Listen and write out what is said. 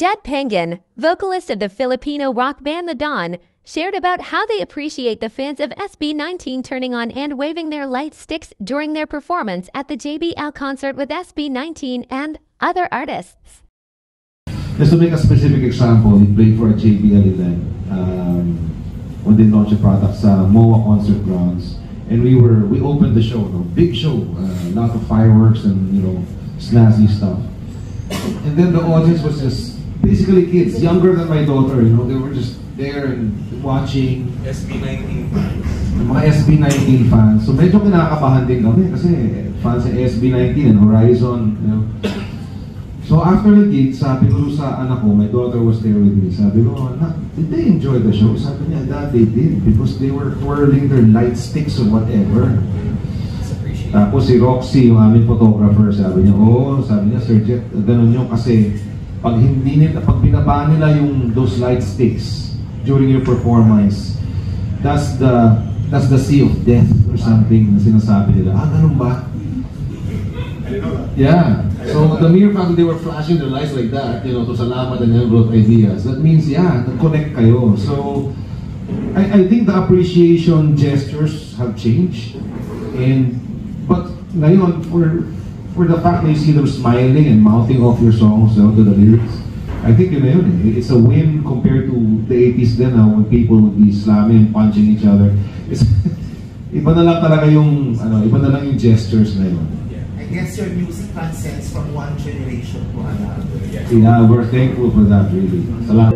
Jed Pengen, vocalist of the Filipino rock band The Dawn, shared about how they appreciate the fans of SB19 turning on and waving their light sticks during their performance at the JBL concert with SB19 and other artists. Just to make a specific example, we played for a JBL event when they launched a product sa MOA Concert Grounds, and we opened the show, big show, a lot of fireworks and snazzy stuff. And then the audience was just basically kids, younger than my daughter. They were just there and watching. SB19 fans. Mga SB19 fans. So medyo kinakabahan din kami kasi fans ng SB19 and Horizon. So after the gig, sabi ko sa anak ko, my daughter was there with me. Sabi ko, did they enjoy the show? Sabi niya, Dad, they did because they were twirling their light sticks or whatever. Tapos si Roxy, yung aming photographer, sabi niya, sabi niya, Sir Jet, ganun yun kasi pag binaba nila those light sticks during your performance, that's the sea of death or something na sinasabi nila. Ganun ba? Yeah. So the mere fact that they were flashing their lights like that, to salamat and brought ideas, that means, nag-connect kayo. So I think the appreciation gestures have changed. But ngayon, for the fact that you see them smiling and mouthing off your songs to the lyrics, I think it's a win compared to the 80s then when people would be slamming and punching each other. Iba na lang talaga yung gestures na yun. I guess your music transcends from one generation to another. Yeah, we're thankful for that really. Salamat.